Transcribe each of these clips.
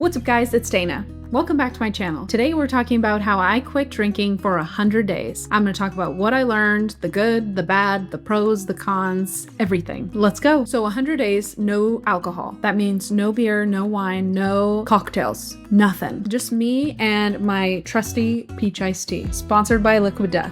What's up guys, it's Dana. Welcome back to my channel. Today we're talking about how I quit drinking for 100 days. I'm going to talk about what I learned, the good, the bad, the pros, the cons, everything. Let's go. So 100 days, no alcohol. That means no beer, no wine, no cocktails, nothing. Just me and my trusty peach iced tea, sponsored by Liquid Death.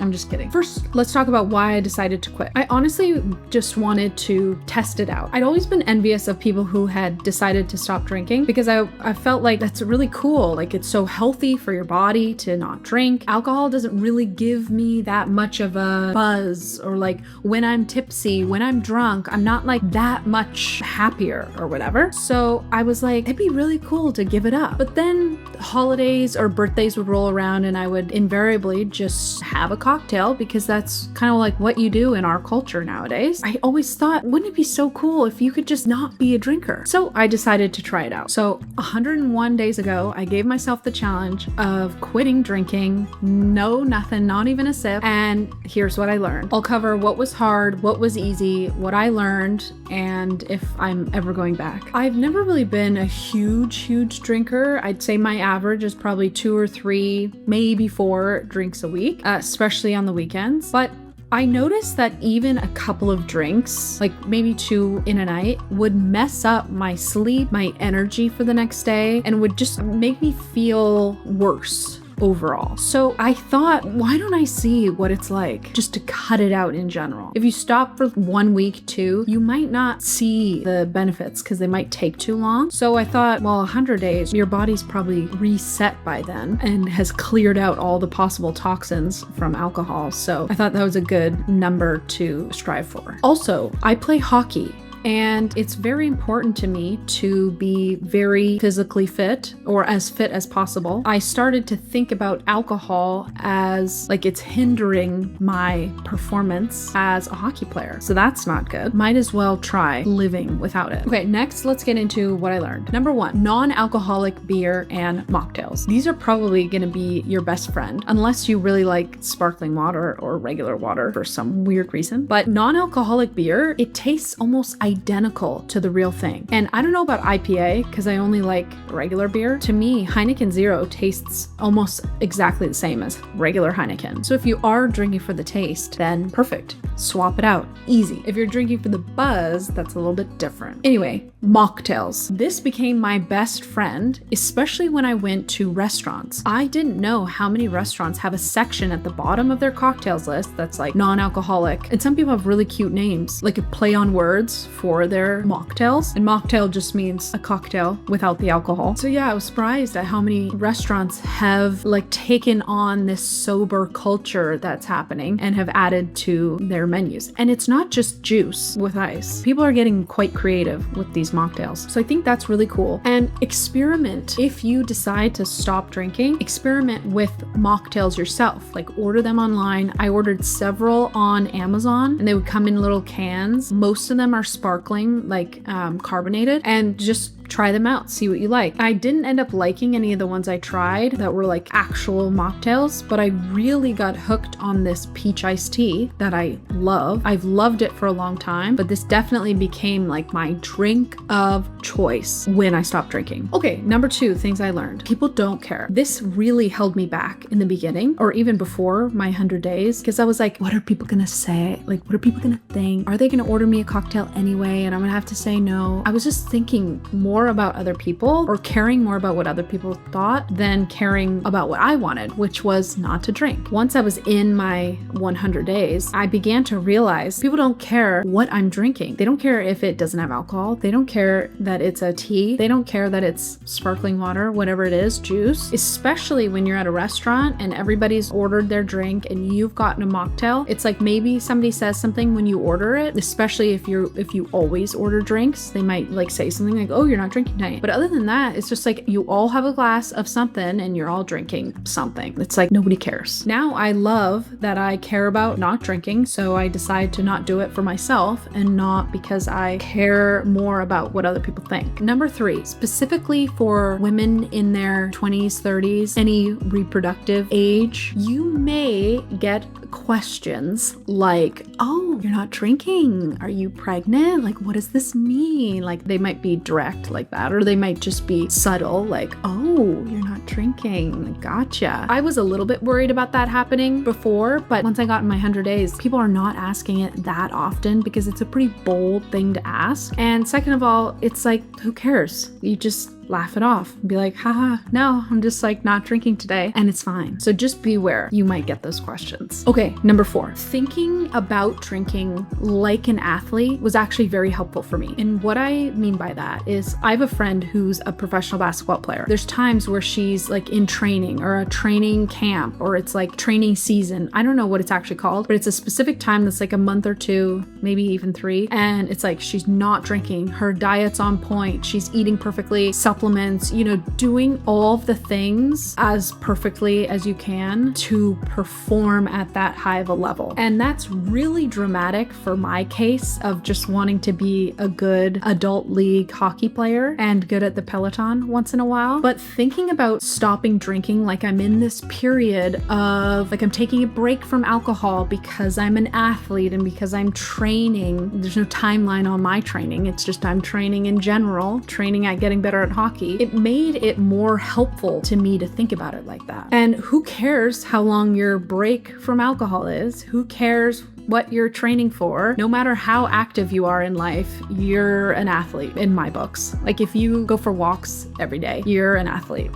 I'm just kidding. First, let's talk about why I decided to quit. I honestly just wanted to test it out. I'd always been envious of people who had decided to stop drinking because I felt like that's really cool. Like, it's so healthy for your body to not drink. Alcohol doesn't really give me that much of a buzz, or like when I'm tipsy, when I'm drunk, I'm not like that much happier or whatever. So I was like, it'd be really cool to give it up. But then holidays or birthdays would roll around and I would invariably just have a cocktail because that's kind of like what you do in our culture nowadays. I always thought, wouldn't it be so cool if you could just not be a drinker? So I decided to try it out. So 101 days ago, I gave myself the challenge of quitting drinking. No, nothing, not even a sip. And here's what I learned. I'll cover what was hard, what was easy, what I learned, and if I'm ever going back. I've never really been a huge drinker. I'd say my average is probably 2 or 3, maybe 4 drinks a week, especially on the weekends. But I noticed that even a couple of drinks, like maybe 2 in a night, would mess up my sleep, my energy for the next day, and would just make me feel worse overall. So I thought, why don't I see what it's like just to cut it out in general? If you stop for 1 week, 2, you might not see the benefits because they might take too long. So I thought, well, 100 days, your body's probably reset by then and has cleared out all the possible toxins from alcohol. So I thought that was a good number to strive for. Also, I play hockey. And it's very important to me to be very physically fit, or as fit as possible. I started to think about alcohol as like it's hindering my performance as a hockey player. So that's not good. Might as well try living without it. Okay, next let's get into what I learned. Number 1, non-alcoholic beer and mocktails. These are probably going to be your best friend, unless you really like sparkling water or regular water for some weird reason. But non-alcoholic beer, it tastes almost identical to the real thing. And I don't know about IPA because I only like regular beer. To me, Heineken Zero tastes almost exactly the same as regular Heineken. So if you are drinking for the taste, then perfect. Swap it out. Easy. If you're drinking for the buzz, that's a little bit different. Anyway, mocktails. This became my best friend, especially when I went to restaurants. I didn't know how many restaurants have a section at the bottom of their cocktails list that's like non-alcoholic. And some people have really cute names, like a play on words for their mocktails. And mocktail just means a cocktail without the alcohol. So yeah, I was surprised at how many restaurants have like taken on this sober culture that's happening and have added to their menus. And it's not just juice with ice. People are getting quite creative with these mocktails. So I think that's really cool. And experiment. If you decide to stop drinking, experiment with mocktails yourself. Like, order them online. I ordered several on Amazon and they would come in little cans. Most of them are sparkling, like carbonated, and just try them out, see what you like. I didn't end up liking any of the ones I tried that were like actual mocktails, but I really got hooked on this peach iced tea that I love. I've loved it for a long time, but this definitely became like my drink of choice when I stopped drinking. Okay, number 2, things I learned. People don't care. This really held me back in the beginning, or even before my 100 days, because I was like, what are people gonna say? Like, what are people gonna think? Are they gonna order me a cocktail anyway? And I'm gonna have to say no. I was just thinking more about other people, or caring more about what other people thought than caring about what I wanted, which was not to drink. Once I was in my 100 days, I began to realize people don't care what I'm drinking. They don't care if it doesn't have alcohol. They don't care that it's a tea. They don't care that it's sparkling water, whatever it is, juice, especially when you're at a restaurant and everybody's ordered their drink and you've gotten a mocktail. It's like maybe somebody says something when you order it, especially if you always order drinks, they might like say something like, oh, you're not drinking tonight. But other than that, it's just like you all have a glass of something and you're all drinking something. It's like nobody cares. Now I love that I care about not drinking, so I decide to not do it for myself and not because I care more about what other people think. Number 3, specifically for women in their 20s, 30s, any reproductive age, you may get questions like, oh, you're not drinking. Are you pregnant? Like, what does this mean? Like, they might be direct, like, like that. Or they might just be subtle, like, oh, you're not drinking. Gotcha. I was a little bit worried about that happening before, but once I got in my 100 days, people are not asking it that often because it's a pretty bold thing to ask. And second of all, it's like, who cares? You just laugh it off and be like, haha, no, I'm just like not drinking today, and it's fine. So just beware, you might get those questions. Okay, number 4, thinking about drinking like an athlete was actually very helpful for me. And what I mean by that is I have a friend who's a professional basketball player. There's times where she's like in training or a training camp, or it's like training season. I don't know what it's actually called, but it's a specific time that's like a month or 2, maybe even 3. And it's like she's not drinking. Her diet's on point. She's eating perfectly, supplements, doing all of the things as perfectly as you can to perform at that high of a level. And that's really dramatic for my case of just wanting to be a good adult league hockey player and good at the Peloton once in a while. But thinking about stopping drinking, like I'm in this period of like I'm taking a break from alcohol because I'm an athlete and because I'm training. There's no timeline on my training. It's just I'm training in general, training at getting better at hockey. It made it more helpful to me to think about it like that. And who cares how long your break from alcohol is? Who cares what you're training for? No matter how active you are in life, you're an athlete in my books. Like if you go for walks every day, you're an athlete.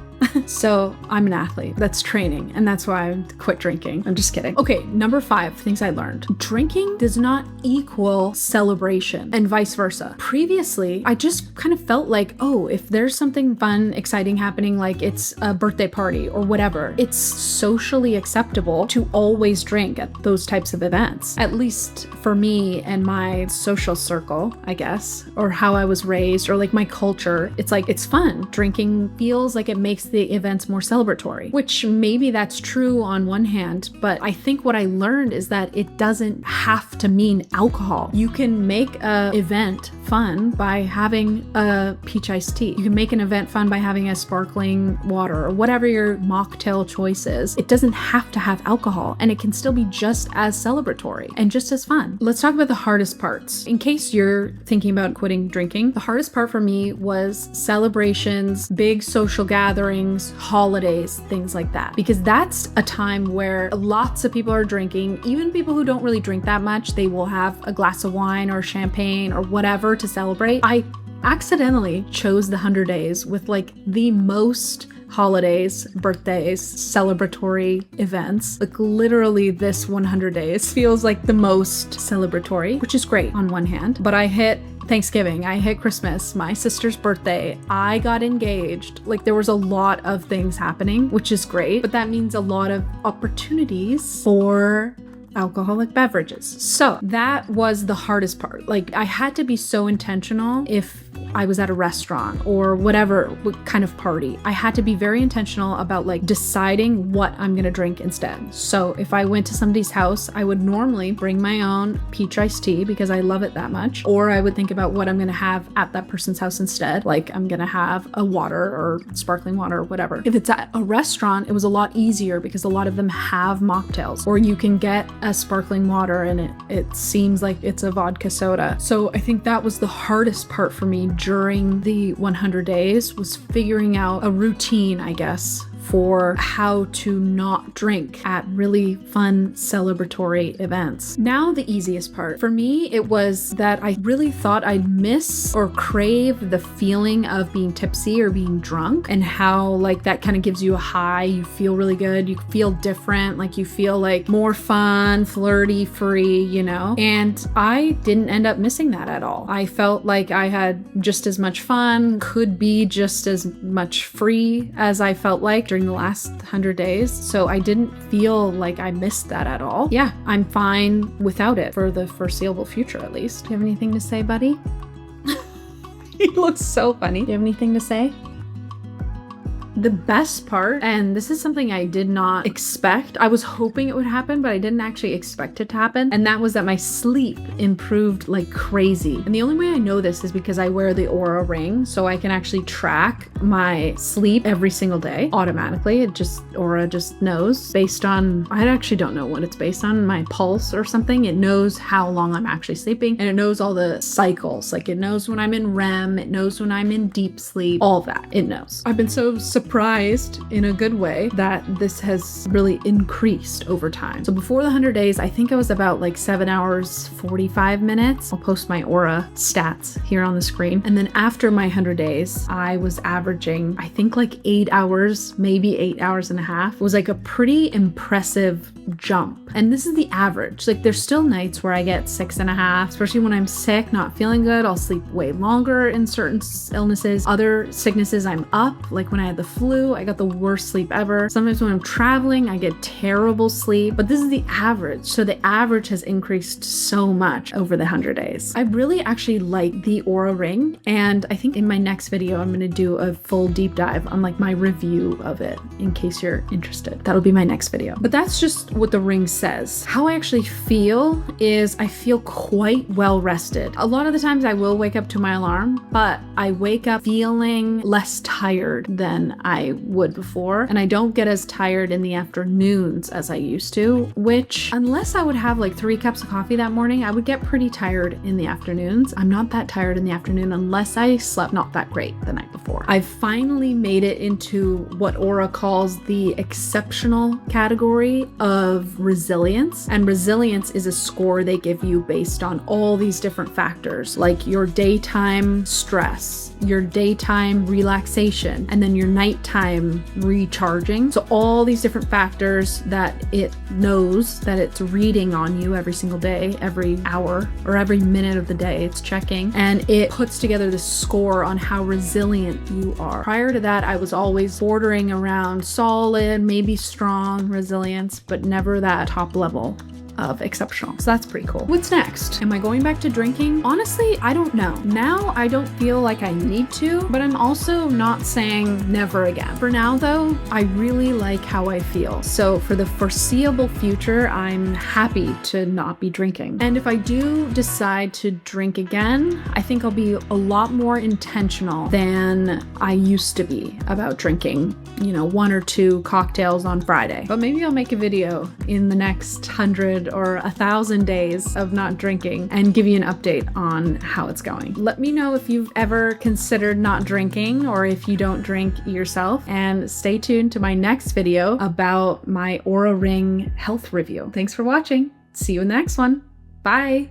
So I'm an athlete that's training, and that's why I quit drinking. I'm just kidding. Okay, number 5, things I learned. Drinking does not equal celebration, and vice versa. Previously, I just kind of felt like, oh, if there's something fun, exciting happening, like it's a birthday party or whatever, it's socially acceptable to always drink at those types of events. At least for me and my social circle, I guess, or how I was raised, or like my culture, it's like, it's fun. Drinking feels like it makes the events more celebratory, which maybe that's true on one hand, but I think what I learned is that it doesn't have to mean alcohol. You can make an event fun by having a peach iced tea. You can make an event fun by having a sparkling water or whatever your mocktail choice is. It doesn't have to have alcohol, and it can still be just as celebratory and just as fun. Let's talk about the hardest parts. In case you're thinking about quitting drinking, the hardest part for me was celebrations, big social gatherings, holidays, things like that. Because that's a time where lots of people are drinking. Even people who don't really drink that much, they will have a glass of wine or champagne or whatever to celebrate. I accidentally chose the 100 days with like the most holidays, birthdays, celebratory events. Like literally this 100 days feels like the most celebratory, which is great on one hand, but I hit Thanksgiving, I hit Christmas, my sister's birthday, I got engaged. Like there was a lot of things happening, which is great, but that means a lot of opportunities for alcoholic beverages. So that was the hardest part. Like I had to be so intentional if I was at a restaurant or whatever kind of party. I had to be very intentional about like deciding what I'm gonna drink instead. So if I went to somebody's house, I would normally bring my own peach iced tea because I love it that much. Or I would think about what I'm gonna have at that person's house instead. Like I'm gonna have a water or sparkling water or whatever. If it's at a restaurant, it was a lot easier because a lot of them have mocktails, or you can get a sparkling water and it seems like it's a vodka soda. So I think that was the hardest part for me during the 100 days, was figuring out a routine, I guess, for how to not drink at really fun celebratory events. Now the easiest part. For me, it was that I really thought I'd miss or crave the feeling of being tipsy or being drunk, and how like that kind of gives you a high, you feel really good, you feel different, like you feel like more fun, flirty, free, and I didn't end up missing that at all. I felt like I had just as much fun, could be just as much free as I felt like during the last 100 days. So I didn't feel like I missed that at all. Yeah, I'm fine without it for the foreseeable future, at least. Do you have anything to say, buddy? He looks so funny. Do you have anything to say? The best part, and this is something I did not expect, I was hoping it would happen, but I didn't actually expect it to happen, and that was that my sleep improved like crazy. And the only way I know this is because I wear the Aura ring, so I can actually track my sleep every single day automatically. Aura just knows based on, I actually don't know what it's based on, my pulse or something. It knows how long I'm actually sleeping, and it knows all the cycles. Like it knows when I'm in REM, it knows when I'm in deep sleep, all of that it knows. I've been so surprised in a good way that this has really increased over time. So before the 100 days, I think I was about like 7 hours, 45 minutes. I'll post my Aura stats here on the screen. And then after my 100 days, I was averaging, I think like 8 hours, maybe 8 hours and a half. It was like a pretty impressive jump. And this is the average. Like there's still nights where I get 6.5, especially when I'm sick, not feeling good. I'll sleep way longer in certain illnesses. Other sicknesses, I'm up. Like when I had the flu, I got the worst sleep ever. Sometimes when I'm traveling, I get terrible sleep, but this is the average. So the average has increased so much over the 100 days. I really actually like the Aura ring. And I think in my next video, I'm going to do a full deep dive on like my review of it in case you're interested. That'll be my next video. But that's just what the ring says. How I actually feel is I feel quite well rested. A lot of the times I will wake up to my alarm, but I wake up feeling less tired than I would before. And I don't get as tired in the afternoons as I used to, which unless I would have like 3 cups of coffee that morning, I would get pretty tired in the afternoons. I'm not that tired in the afternoon unless I slept not that great the night before. I've finally made it into what Aura calls the exceptional category of resilience. And resilience is a score they give you based on all these different factors, like your daytime stress, your daytime relaxation, and then your nighttime recharging. So all these different factors that it knows that it's reading on you every single day, every hour or every minute of the day, it's checking, and it puts together this score on how resilient you are. Prior to that, I was always bordering around solid, maybe strong resilience, but never that top level of exceptional. So that's pretty cool. What's next? Am I going back to drinking? Honestly, I don't know. Now I don't feel like I need to, but I'm also not saying never again. For now though, I really like how I feel. So for the foreseeable future, I'm happy to not be drinking. And if I do decide to drink again, I think I'll be a lot more intentional than I used to be about drinking, 1 or 2 cocktails on Friday. But maybe I'll make a video in the next 100 or 1,000 days of not drinking and give you an update on how it's going. Let me know if you've ever considered not drinking or if you don't drink yourself, and stay tuned to my next video about my Aura Ring health review. Thanks for watching. See you in the next one. Bye.